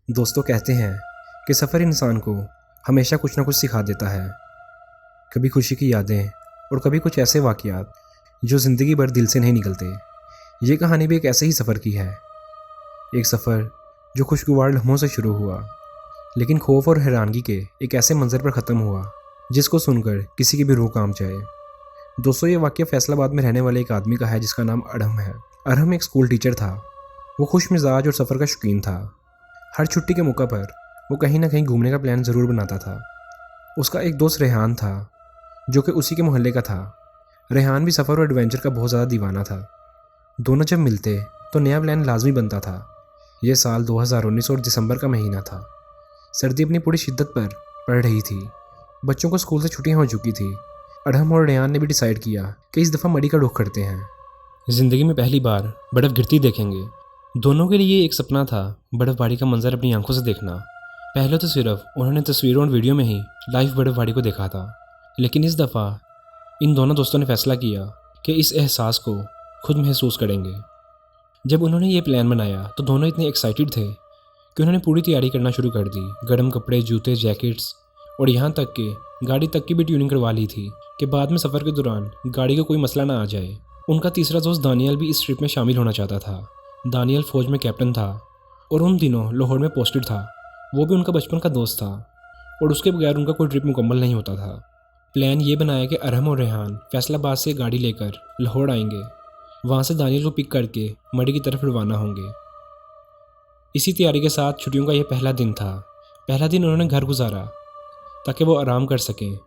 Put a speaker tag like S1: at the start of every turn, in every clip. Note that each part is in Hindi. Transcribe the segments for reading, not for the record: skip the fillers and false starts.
S1: दोस्तों कहते हैं कि सफ़र इंसान को हमेशा कुछ ना कुछ सिखा देता है। कभी खुशी की यादें और कभी कुछ ऐसे वाक़यात जो ज़िंदगी भर दिल से नहीं निकलते। ये कहानी भी एक ऐसे ही सफ़र की है। एक सफ़र जो खुशगवार लम्हों से शुरू हुआ लेकिन खौफ और हैरानगी के एक ऐसे मंज़र पर ख़त्म हुआ जिसको सुनकर किसी की भी रूह कांप जाए। दोस्तों ये वाक़या फैसलाबाद में रहने वाले एक आदमी का है जिसका नाम अरहम है। अरहम एक स्कूल टीचर था। वो खुश मिजाज और सफ़र का शौकीन था। हर छुट्टी के मौका पर वो कहीं ना कहीं घूमने का प्लान ज़रूर बनाता था। उसका एक दोस्त रेहान था जो कि उसी के मोहल्ले का था। रेहान भी सफ़र और एडवेंचर का बहुत ज़्यादा दीवाना था। दोनों जब मिलते तो नया प्लान लाजमी बनता था। यह साल 2019 और दिसंबर का महीना था। सर्दी अपनी पूरी शिद्दत पर पड़ रही थी। बच्चों को स्कूल से छुट्टियां हो चुकी थी। अरहम और रेहान ने भी डिसाइड किया कि इस दफ़ा मड़ी का रुख करते हैं। ज़िंदगी में पहली बार बर्फ़ गिरती देखेंगे। दोनों के लिए एक सपना था बर्फ़बारी का मंजर अपनी आंखों से देखना। पहले तो सिर्फ उन्होंने तस्वीरों और वीडियो में ही लाइव बर्फ़बारी को देखा था, लेकिन इस दफ़ा इन दोनों दोस्तों ने फैसला किया कि इस एहसास को खुद महसूस करेंगे। जब उन्होंने ये प्लान बनाया तो दोनों इतने एक्साइटेड थे कि उन्होंने पूरी तैयारी करना शुरू कर दी। गर्म कपड़े, जूते, जैकेट्स और यहाँ तक कि गाड़ी तक की भी ट्यूनिंग करवा ली थी कि बाद में सफ़र के दौरान गाड़ी को कोई मसला ना आ जाए। उनका तीसरा दोस्त दानियल भी इस ट्रिप में शामिल होना चाहता था। दानियल फ़ौज में कैप्टन था और उन दिनों लाहौर में पोस्टेड था। वो भी उनका बचपन का दोस्त था और उसके बगैर उनका कोई ट्रिप मुकम्मल नहीं होता था। प्लान ये बनाया कि अरहम और रेहान फैसलाबाद से गाड़ी लेकर लाहौर आएंगे। वहाँ से दानियल को पिक करके मड़ी की तरफ रवाना होंगे। इसी तैयारी के साथ छुट्टियों का यह पहला दिन था। पहला दिन उन्होंने घर गुजारा ताकि वो आराम कर सकें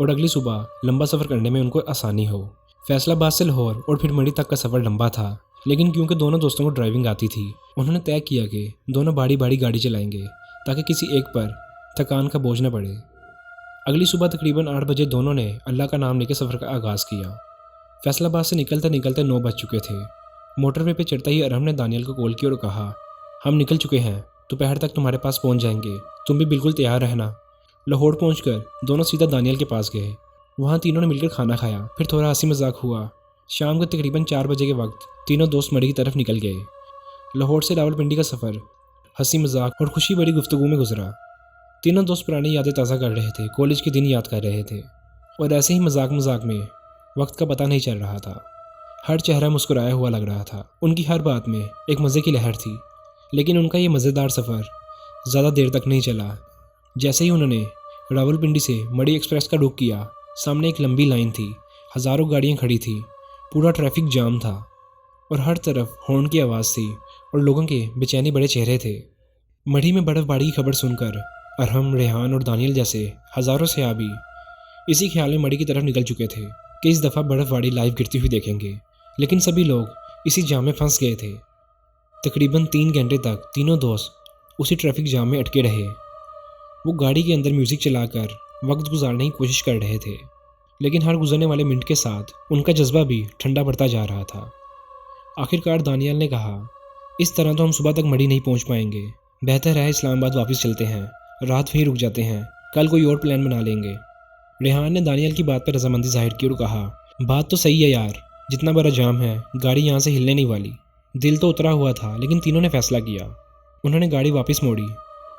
S1: और अगली सुबह लंबा सफ़र करने में उनको आसानी हो। फैसलाबाद से लाहौर और फिर मड़ी तक का सफ़र लंबा था, लेकिन क्योंकि दोनों दोस्तों को ड्राइविंग आती थी उन्होंने तय किया कि दोनों बारी बारी गाड़ी चलाएंगे ताकि किसी एक पर थकान का बोझ न पड़े। अगली सुबह तकरीबन 8 बजे दोनों ने अल्लाह का नाम लेकर सफ़र का आगाज़ किया। फैसलाबाद से निकलते निकलते 9 बज चुके थे। मोटरवे पे चढ़ते ही अरहम ने दानियल को कॉल किया और कहा, हम निकल चुके हैं, दोपहर तक तुम्हारे पास पहुंच जाएंगे, तुम भी बिल्कुल तैयार रहना। लाहौर पहुंचकर दोनों सीधा दानियल के पास गए। वहाँ तीनों ने मिलकर खाना खाया, फिर थोड़ा हंसी मजाक हुआ। शाम को तकरीबन 4 बजे के वक्त तीनों दोस्त मड़ी की तरफ निकल गए। लाहौर से रावलपिंडी का सफ़र हंसी मजाक और खुशी भरी गुफ्तगू में गुजरा। तीनों दोस्त पुरानी यादें ताज़ा कर रहे थे, कॉलेज के दिन याद कर रहे थे और ऐसे ही मजाक मजाक में वक्त का पता नहीं चल रहा था। हर चेहरा मुस्कुराया हुआ लग रहा था। उनकी हर बात में एक मज़े की लहर थी। लेकिन उनका ये मज़ेदार सफ़र ज़्यादा देर तक नहीं चला। जैसे ही उन्होंने रावलपिंडी से मड़ी एक्सप्रेस का रुख किया, सामने एक लंबी लाइन थी। हज़ारों गाड़ियाँ खड़ी थी, पूरा ट्रैफिक जाम था और हर तरफ हॉर्न की आवाज़ थी और लोगों के बेचैनी बड़े चेहरे थे। मड़ी में बर्फ़बारी की खबर सुनकर अरहम, रेहान और दानियल जैसे हज़ारों सयाबी इसी ख्याल में मड़ी की तरफ निकल चुके थे कि इस दफ़ा बर्फ़बारी लाइव गिरती हुई देखेंगे। लेकिन सभी लोग इसी जाम में फंस गए थे। तकरीबन 3 घंटे तक तीनों दोस्त उसी ट्रैफिक जाम में अटके रहे। वो गाड़ी के अंदर म्यूज़िक चलाकर वक्त गुजारने की कोशिश कर रहे थे, लेकिन हर गुजरने वाले मिनट के साथ उनका जज्बा भी ठंडा पड़ता जा रहा था। आखिरकार दानियल ने कहा, इस तरह तो हम सुबह तक मड़ी नहीं पहुंच पाएंगे, बेहतर है इस्लामाबाद वापस चलते हैं, रात वहीं रुक जाते हैं, कल कोई और प्लान बना लेंगे। रेहान ने दानियल की बात पर रजामंदी जाहिर की और कहा, बात तो सही है यार, जितना बड़ा जाम है गाड़ी यहाँ से हिलने नहीं वाली। दिल तो उतरा हुआ था, लेकिन तीनों ने फैसला किया। उन्होंने गाड़ी वापस मोड़ी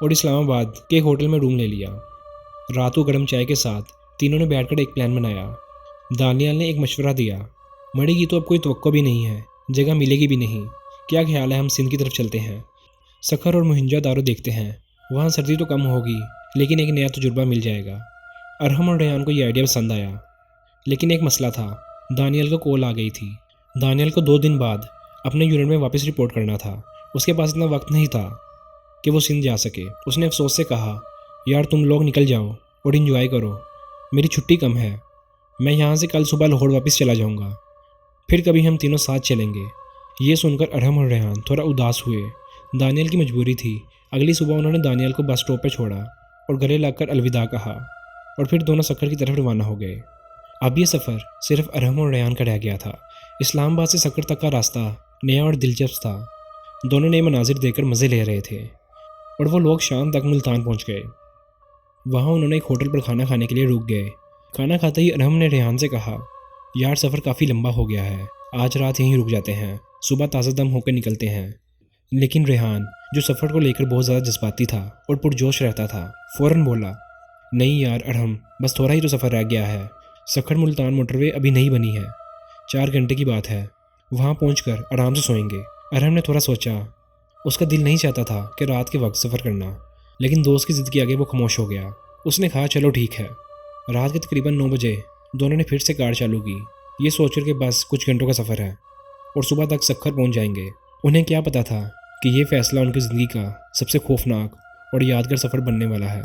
S1: और इस्लामाबाद के एक होटल में रूम ले लिया। रात को गर्म चाय के साथ तीनों ने बैठकर एक प्लान बनाया। दानियल ने एक मशवरा दिया, मड़ी की तो अब कोई तवक्को भी नहीं है, जगह मिलेगी भी नहीं, क्या ख्याल है हम सिंध की तरफ चलते हैं, सखर और मोहनजोदारो देखते हैं, वहाँ सर्दी तो कम होगी लेकिन एक नया तजुर्बा मिल जाएगा। अरहम और रेहान को यह आइडिया पसंद आया, लेकिन एक मसला था, दानियल को कॉल आ गई थी। दानियल को 2 दिन बाद अपने यूनिट में वापस रिपोर्ट करना था। उसके पास इतना वक्त नहीं था कि वो सिंध जा सके। उसने अफसोस से कहा, यार तुम लोग निकल जाओ और इन्जॉय करो, मेरी छुट्टी कम है, मैं यहाँ से कल सुबह लाहौर वापस चला जाऊँगा, फिर कभी हम तीनों साथ चलेंगे। ये सुनकर अरहम और रेहान थोड़ा उदास हुए। दानियल की मजबूरी थी। अगली सुबह उन्होंने दानियल को बस स्टॉप पर छोड़ा और गले लगकर अलविदा कहा और फिर दोनों सखर की तरफ रवाना हो गए। अब ये सफ़र सिर्फ अरहम और रेहान का रह गया था। इस्लामाबाद से सखर तक का रास्ता नया और दिलचस्प था। दोनों नए मनाजिर देखकर मज़े ले रहे थे और वो लोग शाम तक मुल्तान पहुँच गए। वहाँ उन्होंने एक होटल पर खाना खाने के लिए रुक गए। खाना खाते ही अरहम ने रेहान से कहा, यार सफ़र काफ़ी लंबा हो गया है, आज रात यहीं रुक जाते हैं, सुबह ताज़ा दम होकर निकलते हैं। लेकिन रेहान, जो सफ़र को लेकर बहुत ज़्यादा जज्बाती था और पुरजोश रहता था, फ़ौरन बोला, नहीं यार अरहम, बस थोड़ा ही तो सफ़र रह गया है। सखर मुल्तान मोटरवे अभी नहीं बनी है, 4 घंटे की बात है। वहाँ पहुंचकर आराम से सोएंगे। अरहम ने थोड़ा सोचा। उसका दिल नहीं चाहता था कि रात के वक्त सफ़र करना, लेकिन दोस्त की ज़िद के आगे वो खामोश हो गया। उसने कहा, चलो ठीक है। रात के तकरीबन 9 बजे दोनों ने फिर से कार चालू की, ये सोचकर कि बस कुछ घंटों का सफ़र है और सुबह तक सखर पहुंच जाएंगे। उन्हें क्या पता था कि ये फ़ैसला उनकी ज़िंदगी का सबसे खौफनाक और यादगार सफ़र बनने वाला है।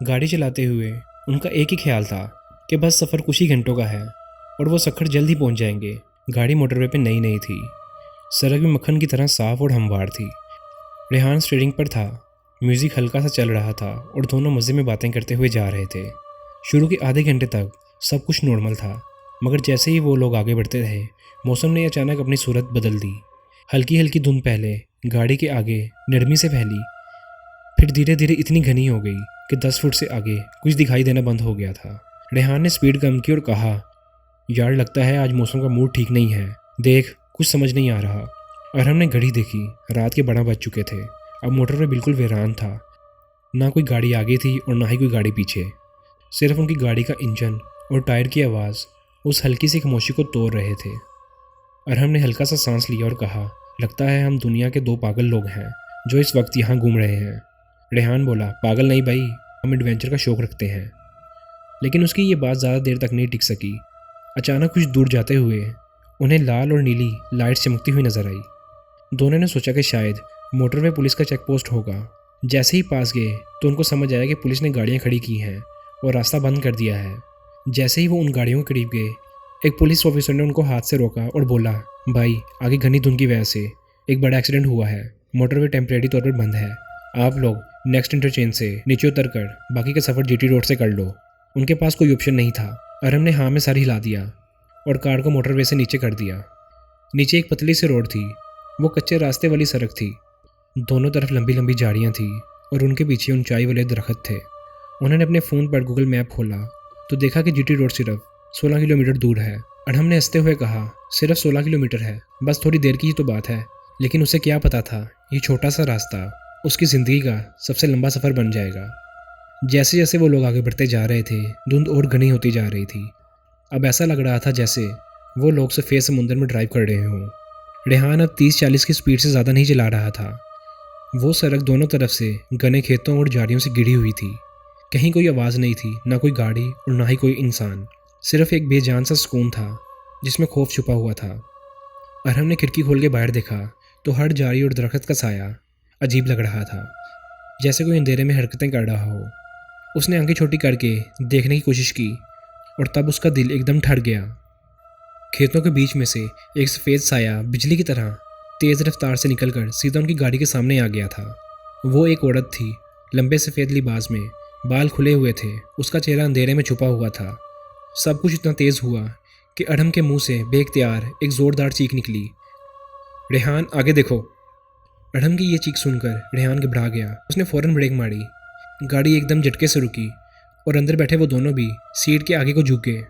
S1: गाड़ी चलाते हुए उनका एक ही ख्याल था कि बस सफ़र कुछ ही घंटों का है और वो सखर जल्द ही पहुंच जाएंगे। गाड़ी मोटरवे पे नई नई थी, सड़क भी मक्खन की तरह साफ और हमवार थी। रेहान स्टीयरिंग पर था, म्यूज़िक हल्का सा चल रहा था और दोनों मज़े में बातें करते हुए जा रहे थे। शुरू के आधे घंटे तक सब कुछ नॉर्मल था, मगर जैसे ही वो लोग आगे बढ़ते रहे, मौसम ने अचानक अपनी सूरत बदल दी। हल्की हल्की धुंध पहले गाड़ी के आगे नरमी से फैली, फिर धीरे धीरे इतनी घनी हो गई कि 10 फुट से आगे कुछ दिखाई देना बंद हो गया था। रेहान ने स्पीड कम की और कहा, यार लगता है आज मौसम का मूड ठीक नहीं है, देख कुछ समझ नहीं आ रहा। और हमने घड़ी देखी, रात के 12 बज चुके थे। अब मोटरवे बिल्कुल वीरान था, ना कोई गाड़ी आगे थी और ना ही कोई गाड़ी पीछे। सिर्फ उनकी गाड़ी का इंजन और टायर की आवाज़ उस हल्की सी खामोशी को तोड़ रहे थे। और हमने हल्का सा सांस लिया और कहा, लगता है हम दुनिया के 2 पागल लोग हैं जो इस वक्त यहाँ घूम रहे हैं। रेहान बोला, पागल नहीं भाई, हम एडवेंचर का शौक़ रखते हैं। लेकिन उसकी ये बात ज़्यादा देर तक नहीं टिक सकी। अचानक कुछ दूर जाते हुए उन्हें लाल और नीली लाइट चमकती हुई नजर आई। दोनों ने सोचा कि शायद मोटरवे पुलिस का चेक पोस्ट होगा। जैसे ही पास गए तो उनको समझ आया कि पुलिस ने गाड़ियां खड़ी की हैं और रास्ता बंद कर दिया है। जैसे ही वो उन गाड़ियों के करीब गए, एक पुलिस ऑफिसर ने उनको हाथ से रोका और बोला, भाई आगे घनी धुंध की वजह से एक बड़ा एक्सीडेंट हुआ है, मोटरवे टेम्परेरी तौर पर बंद है, आप लोग नेक्स्ट इंटरचेंज से नीचे उतर कर बाकी का सफ़र जीटी रोड से कर लो। उनके पास कोई ऑप्शन नहीं था। अरहम ने हाँ में सर हिला दिया और कार को मोटरवे से नीचे कर दिया। नीचे एक पतली सी रोड थी, वो कच्चे रास्ते वाली सड़क थी। दोनों तरफ लंबी लंबी झाड़ियाँ थी और उनके पीछे ऊंचाई वाले दरख्त थे। उन्होंने अपने फ़ोन पर गूगल मैप खोला तो देखा कि जीटी रोड सिर्फ 16 किलोमीटर दूर है। अरहम ने हंसते हुए कहा, सिर्फ 16 किलोमीटर है, बस थोड़ी देर की ही तो बात है। लेकिन उसे क्या पता था, ये छोटा सा रास्ता उसकी ज़िंदगी का सबसे लंबा सफ़र बन जाएगा। जैसे जैसे वो लोग आगे बढ़ते जा रहे थे, धुंध और घनी होती जा रही थी। अब ऐसा लग रहा था जैसे वो लोग सफ़ेद समुंदर में ड्राइव कर रहे हों। रेहान अब 30-40 की स्पीड से ज़्यादा नहीं चला रहा था। वो सड़क दोनों तरफ से घने खेतों और झाड़ियों से घिरी हुई थी। कहीं कोई आवाज़ नहीं थी, ना कोई गाड़ी और ना ही कोई इंसान। सिर्फ एक बेजान सा सुकून था जिसमें खौफ छुपा हुआ था। अरहम ने खिड़की खोल के बाहर देखा तो हर झाड़ी और दरख्त का साया अजीब लग रहा था, जैसे कोई अंधेरे में हरकतें कर रहा हो। उसने आंखें छोटी करके देखने की कोशिश की और तब उसका दिल एकदम ठर गया। खेतों के बीच में से एक सफ़ेद साया बिजली की तरह तेज़ रफ्तार से निकलकर सीधा उनकी गाड़ी के सामने आ गया था। वो एक औरत थी, लंबे सफ़ेद लिबास में, बाल खुले हुए थे, उसका चेहरा अंधेरे में छुपा हुआ था। सब कुछ इतना तेज़ हुआ कि अरहम के मुंह से बेख्तियार एक ज़ोरदार चीख निकली, रेहान आगे देखो। अरहम की ये चीख सुनकर रेहान घबरा गया। उसने फ़ौरन ब्रेक मारी, गाड़ी एकदम झटके से रुकी और अंदर बैठे वो दोनों भी सीट के आगे को झुक गए।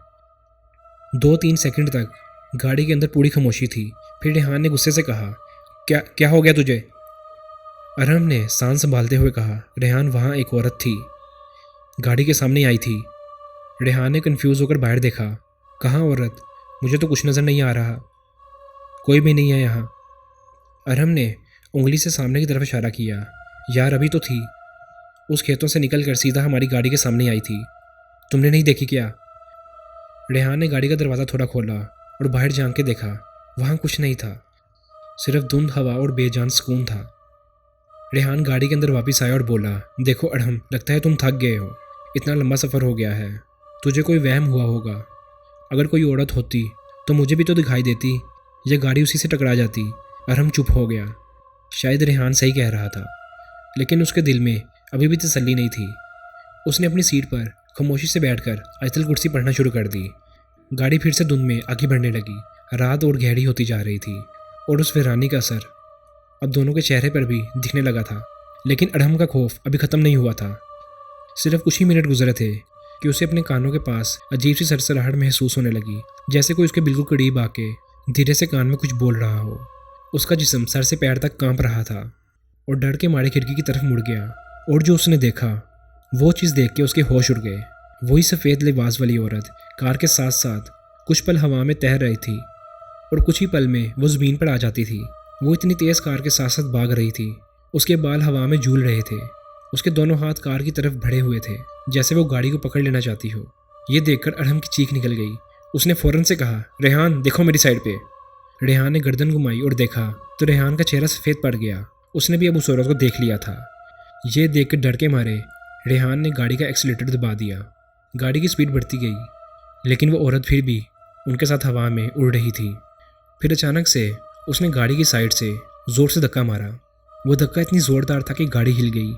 S1: 2-3 सेकंड तक गाड़ी के अंदर पूरी खामोशी थी। फिर रेहान ने गुस्से से कहा, क्या क्या हो गया तुझे? अरहम ने सांस संभालते हुए कहा, रेहान वहाँ एक औरत थी, गाड़ी के सामने आई थी। रेहान ने कंफ्यूज होकर बाहर देखा, कहाँ औरत? मुझे तो कुछ नज़र नहीं आ रहा, कोई भी नहीं है यहाँ। अरहम ने उंगली से सामने की तरफ इशारा किया, यार अभी तो थी, उस खेतों से निकलकर सीधा हमारी गाड़ी के सामने आई थी, तुमने नहीं देखी क्या? रेहान ने गाड़ी का दरवाज़ा थोड़ा खोला और बाहर झांक के देखा, वहाँ कुछ नहीं था, सिर्फ धुंध, हवा और बेजान सुकून था। रेहान गाड़ी के अंदर वापस आया और बोला, देखो अरहम, लगता है तुम थक गए हो, इतना लंबा सफ़र हो गया है, तुझे कोई वहम हुआ होगा। अगर कोई औरत होती तो मुझे भी तो दिखाई देती या गाड़ी उसी से टकरा जाती। अरहम चुप हो गया। शायद रेहान सही कह रहा था, लेकिन उसके दिल में अभी भी तसल्ली नहीं थी। उसने अपनी सीट पर खामोशी से बैठकर आयतल कुर्सी पढ़ना शुरू कर दी। गाड़ी फिर से धुंध में आगे बढ़ने लगी। रात और गहरी होती जा रही थी और उस वीरानी का असर अब दोनों के चेहरे पर भी दिखने लगा था। लेकिन अरहम का खौफ अभी ख़त्म नहीं हुआ था। सिर्फ कुछ ही मिनट गुजरे थे कि उसे अपने कानों के पास अजीब सी सरसराहट महसूस होने लगी, जैसे कोई उसके बिल्कुल करीब आके धीरे से कान में कुछ बोल रहा हो। उसका जिस्म सर से पैर तक कांप रहा था और डर के मारे खिड़की की तरफ मुड़ गया। और जो उसने देखा वो चीज़ देख के उसके होश उड़ गए। वही सफ़ेद लिबास वाली औरत कार के साथ साथ कुछ पल हवा में तैर रही थी और कुछ ही पल में वो ज़मीन पर आ जाती थी। वो इतनी तेज़ कार के साथ साथ भाग रही थी। उसके बाल हवा में झूल रहे थे। उसके दोनों हाथ कार की तरफ बढ़े हुए थे, जैसे वो गाड़ी को पकड़ लेना चाहती हो। ये देखकर अरहम की चीख निकल गई। उसने फ़ौरन से कहा, रेहान देखो मेरी साइड पे। रेहान ने गर्दन घुमाई और देखा तो रेहान का चेहरा सफ़ेद पड़ गया। उसने भी अब उस औरत को देख लिया था। ये देख कर डर के मारे रेहान ने गाड़ी का एक्सीलेटर दबा दिया। गाड़ी की स्पीड बढ़ती गई, लेकिन वो औरत फिर भी उनके साथ हवा में उड़ रही थी। फिर अचानक से उसने गाड़ी की साइड से ज़ोर से धक्का मारा। वो धक्का इतनी ज़ोरदार था कि गाड़ी हिल गई,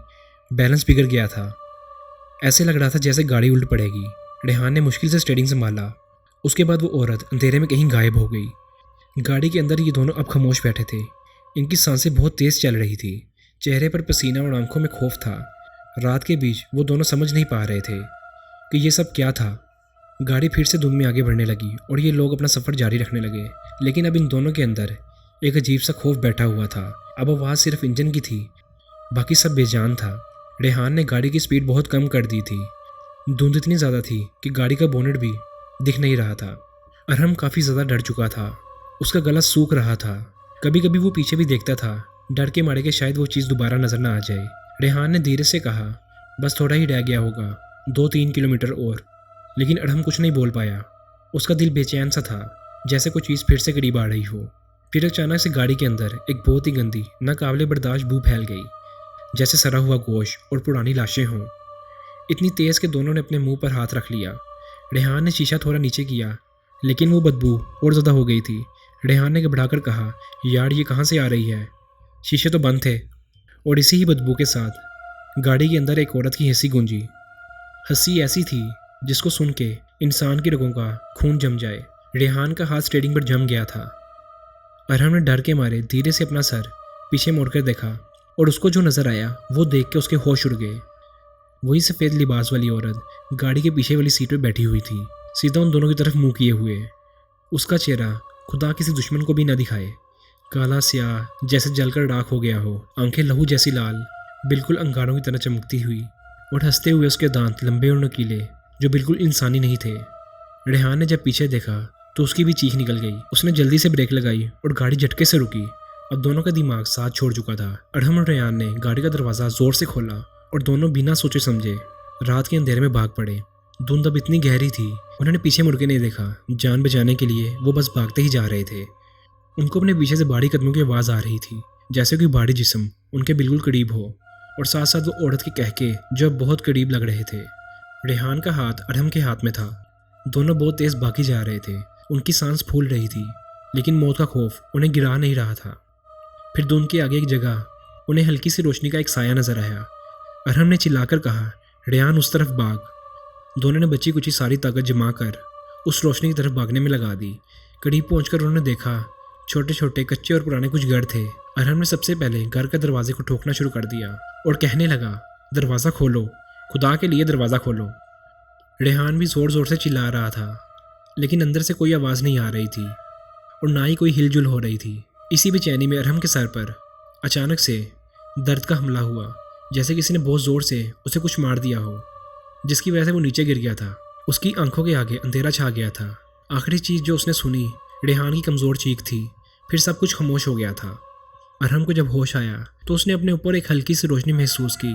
S1: बैलेंस बिगड़ गया था। ऐसे लग रहा था जैसे गाड़ी उल्ट पड़ेगी। रेहान ने मुश्किल से स्टीयरिंग संभाला। उसके बाद वो औरत अंधेरे में कहीं गायब हो गई। गाड़ी के अंदर ये दोनों अब खामोश बैठे थे। इनकी सांसें बहुत तेज़ चल रही थी। चेहरे पर पसीना और आंखों में खौफ था। रात के बीच वो दोनों समझ नहीं पा रहे थे कि ये सब क्या था। गाड़ी फिर से धुंध में आगे बढ़ने लगी और ये लोग अपना सफ़र जारी रखने लगे। लेकिन अब इन दोनों के अंदर एक अजीब सा खौफ बैठा हुआ था। अब आवाज़ सिर्फ इंजन की थी, बाकी सब बेजान था। रेहान ने गाड़ी की स्पीड बहुत कम कर दी थी। धुंध इतनी ज़्यादा थी कि गाड़ी का बोनेट भी दिख नहीं रहा था। अरहम काफ़ी ज़्यादा डर चुका था। उसका गला सूख रहा था। कभी कभी वो पीछे भी देखता था, डर के मारे कि शायद वो चीज़ दोबारा नज़र ना आ जाए। रेहान ने धीरे से कहा, बस थोड़ा ही रह गया होगा, 2-3 किलोमीटर और। लेकिन अरहम कुछ नहीं बोल पाया। उसका दिल बेचैन सा था, जैसे कोई चीज़ फिर से करीब आ रही हो। फिर अचानक से गाड़ी के अंदर एक बहुत ही गंदी, नाकाबिले बर्दाश्त बू फैल गई, जैसे सड़ा हुआ गोश्त और पुरानी लाशें हों। इतनी तेज़ कि दोनों ने अपने मुंह पर हाथ रख लिया। रेहान ने शीशा थोड़ा नीचे किया, लेकिन वो बदबू और ज़्यादा हो गई थी। रेहान ने घबराकर कहा, यार ये कहाँ से आ रही है? शीशे तो बंद थे और इसी ही बदबू के साथ गाड़ी के अंदर एक औरत की हंसी गूंजी। हंसी ऐसी थी जिसको सुन के इंसान की रगों का खून जम जाए। रेहान का हाथ स्टीयरिंग पर जम गया था। अरहम ने डर के मारे धीरे से अपना सर पीछे मोड़कर देखा और उसको जो नज़र आया वो देख के उसके होश उड़ गए। वही सफ़ेद लिबास वाली औरत गाड़ी के पीछे वाली सीट पर बैठी हुई थी, सीधा उन दोनों की तरफ मुंह किए हुए। उसका चेहरा खुदा किसी दुश्मन को भी न दिखाए, काला स्याह जैसे जलकर राख हो गया हो। आंखें लहू जैसी लाल, बिल्कुल अंगारों की तरह चमकती हुई, और हंसते हुए उसके दांत लंबे और नुकीले जो बिल्कुल इंसानी नहीं थे। रेहान ने जब पीछे देखा तो उसकी भी चीख निकल गई। उसने जल्दी से ब्रेक लगाई और गाड़ी झटके से रुकी। अब दोनों का दिमाग साथ छोड़ चुका था। अरहम और रेहान ने गाड़ी का दरवाज़ा ज़ोर से खोला और दोनों बिना सोचे समझे रात के अंधेरे में भाग पड़े। धुंध अब इतनी गहरी थी, उन्होंने पीछे मुड़ के नहीं देखा। जान बचाने के लिए वो बस भागते ही जा रहे थे। उनको अपने पीछे से भारी कदमों की आवाज़ आ रही थी, जैसे कोई भारी जिस्म उनके बिल्कुल करीब हो, और साथ साथ वो औरत के कहके जो अब बहुत करीब लग रहे थे। रेहान का हाथ अरहम के हाथ में था। दोनों बहुत तेज़ भागे जा रहे थे। उनकी सांस फूल रही थी, लेकिन मौत का खौफ उन्हें गिरा नहीं रहा था। फिर धुंध के आगे एक जगह उन्हें हल्की सी रोशनी का एक साया नजर आया। अरहम ने चिल्लाकर कहा, रेहान उस तरफ भाग। दोनों ने बची कुछ सारी ताकत जमा कर उस रोशनी की तरफ भागने में लगा दी। करीब पहुंचकर उन्होंने देखा छोटे छोटे कच्चे और पुराने कुछ घर थे। अरहम ने सबसे पहले घर के दरवाजे को ठोकना शुरू कर दिया और कहने लगा, दरवाज़ा खोलो, खुदा के लिए दरवाज़ा खोलो। रेहान भी ज़ोर ज़ोर से चिल्ला रहा था, लेकिन अंदर से कोई आवाज़ नहीं आ रही थी और ना ही कोई हिलजुल हो रही थी। इसी बेचैनी में अरहम के सर पर अचानक से दर्द का हमला हुआ, जैसे किसी ने बहुत ज़ोर से उसे कुछ मार दिया हो, जिसकी वजह से वो नीचे गिर गया था। उसकी आंखों के आगे अंधेरा छा गया था। आखिरी चीज़ जो उसने सुनी रेहान की कमज़ोर चीख थी। फिर सब कुछ खामोश हो गया था। अरहम को जब होश आया तो उसने अपने ऊपर एक हल्की सी रोशनी महसूस की।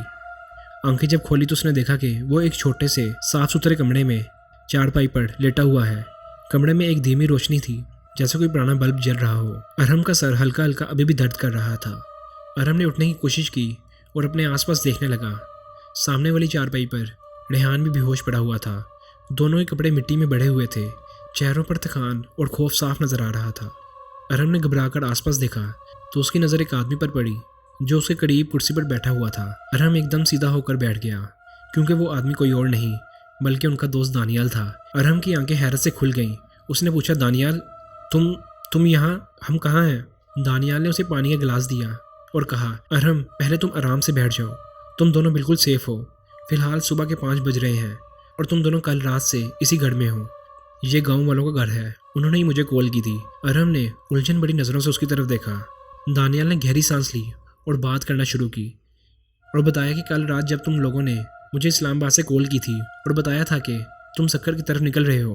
S1: आंखें जब खोली तो उसने देखा कि वो एक छोटे से साफ सुथरे कमरे में चारपाई पर लेटा हुआ है। कमरे में एक धीमी रोशनी थी, जैसे कोई पुराना बल्ब जल रहा हो। अरहम का सर हल्का हल्का अभी भी दर्द कर रहा था। अरहम ने उठने की कोशिश की और अपने आसपास देखने लगा। सामने वाली चारपाई पर रेहान भी बेहोश पड़ा हुआ था। दोनों ही कपड़े मिट्टी में बढ़े हुए थे। चेहरों पर थकान और खौफ साफ नजर आ रहा था। अरहम ने घबराकर आसपास देखा तो उसकी नज़र एक आदमी पर पड़ी जो उसके करीब कुर्सी पर बैठा हुआ था। अरहम एकदम सीधा होकर बैठ गया, क्योंकि वो आदमी कोई और नहीं बल्कि उनका दोस्त दानियाल था। अरहम की आंखें हैरत से खुल गईं। उसने पूछा, दानियाल तुम यहाँ, हम कहाँ हैं? दानियाल ने उसे पानी का गिलास दिया और कहा, अरहम पहले तुम आराम से बैठ जाओ, तुम दोनों बिल्कुल सेफ हो। फिलहाल सुबह के 5 बज रहे हैं और तुम दोनों कल रात से इसी घर में हो। ये गांव वालों का घर है, उन्होंने ही मुझे कॉल की थी। अरहम ने उलझन बड़ी नज़रों से उसकी तरफ देखा। दानियाल ने गहरी सांस ली और बात करना शुरू की और बताया कि कल रात जब तुम लोगों ने मुझे इस्लामाबाद से कॉल की थी और बताया था कि तुम सक्कर की तरफ निकल रहे हो,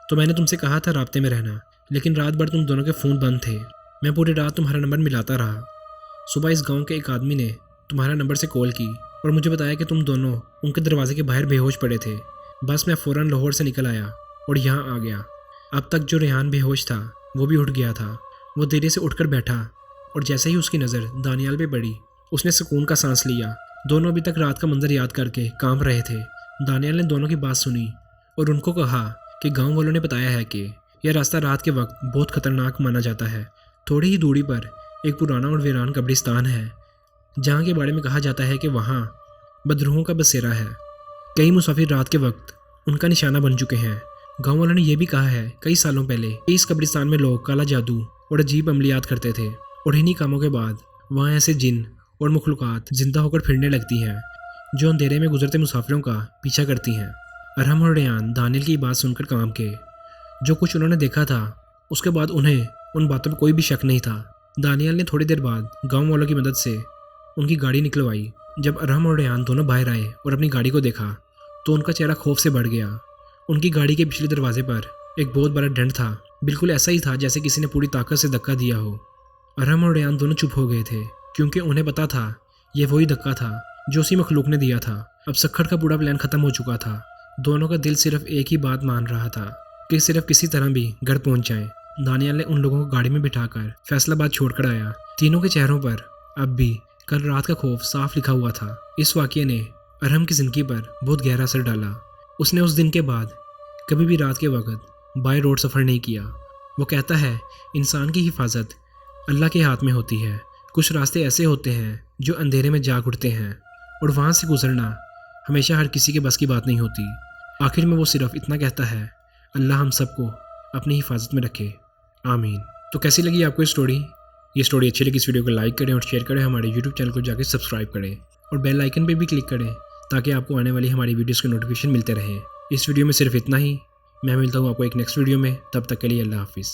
S1: तो मैंने तुमसे कहा था राब्ते में रहना, लेकिन रात भर तुम दोनों के फ़ोन बंद थे। मैं पूरी रात तुम्हारा नंबर मिलाता रहा। सुबह इस गांव के एक आदमी ने तुम्हारा नंबर से कॉल की और मुझे बताया कि तुम दोनों उनके दरवाजे के बाहर बेहोश पड़े थे। बस मैं फ़ौरन लाहौर से निकल आया और यहाँ आ गया। अब तक जो रेहान बेहोश था वो भी उठ गया था। वो देरी से उठकर बैठा और जैसे ही उसकी नज़र दानियाल पे पड़ी, उसने सुकून का सांस लिया। दोनों अभी तक रात का मंजर याद करके कांप रहे थे। दानियाल ने दोनों की बात सुनी और उनको कहा कि गांव वालों ने बताया है कि यह रास्ता रात के वक्त बहुत खतरनाक माना जाता है। थोड़ी ही दूरी पर एक पुराना और वीरान कब्रिस्तान है, जहाँ के बारे में कहा जाता है कि वहाँ बदरूहों का बसेरा है। कई मुसाफिर रात के वक्त उनका निशाना बन चुके हैं। गांव वालों ने यह भी कहा है कई सालों पहले इस कब्रिस्तान में लोग काला जादू और अजीब अमलियात करते थे और इन्हीं कामों के बाद वहाँ ऐसे जिन और मखलूक़ात जिंदा होकर फिरने लगती हैं जो अंधेरे में गुजरते मुसाफिरों का पीछा करती हैं। अरहम और रेहान दानियाल की बात सुनकर कांप के, जो कुछ उन्होंने देखा था उसके बाद उन्हें उन बातों पर कोई भी शक नहीं था। दानियाल ने थोड़ी देर बाद गांव वालों की मदद से उनकी गाड़ी निकलवाई। जब अरहम और रेहान दोनों बाहर आए और अपनी गाड़ी को देखा तो उनका चेहरा खौफ से बढ़ गया। उनकी गाड़ी के पिछले दरवाजे पर एक बहुत बड़ा डेंट था, बिल्कुल ऐसा ही था जैसे किसी ने पूरी ताकत से धक्का दिया हो। अरहम और रेहान दोनों चुप हो गए थे क्योंकि उन्हें पता था यह वही धक्का था जो उसी मखलूक ने दिया था। अब सक्खर का पूरा प्लान खत्म हो चुका था। दोनों का दिल सिर्फ एक ही बात मान रहा था कि सिर्फ किसी तरह भी घर पहुंच जाए। दानियाल ने उन लोगों को गाड़ी में बिठाकर फैसलाबाद छोड़कर आया। तीनों के चेहरों पर अब भी कल रात का खौफ साफ लिखा हुआ था। इस वाक़ये ने अरहम की ज़िंदगी पर बहुत गहरा असर डाला। उसने उस दिन के बाद कभी भी रात के वक्त बाय रोड सफ़र नहीं किया। वो कहता है इंसान की हिफाजत अल्लाह के हाथ में होती है। कुछ रास्ते ऐसे होते हैं जो अंधेरे में जाग उठते हैं और वहाँ से गुजरना हमेशा हर किसी के बस की बात नहीं होती। आखिर में वो सिर्फ इतना कहता है, अल्लाह हम सबको अपनी हिफाजत में रखे, आमीन। तो कैसी लगी आपको ये स्टोरी अच्छी लगी इस वीडियो को लाइक करें और शेयर करें। हमारे यूट्यूब चैनल को जाकर सब्सक्राइब करें और बेल आइकन पे भी क्लिक करें ताकि आपको आने वाली हमारी वीडियोस के नोटिफिकेशन मिलते रहें। इस वीडियो में सिर्फ इतना ही। मैं मिलता हूँ आपको एक नेक्स्ट वीडियो में। तब तक के लिए अल्लाह हाफिज़।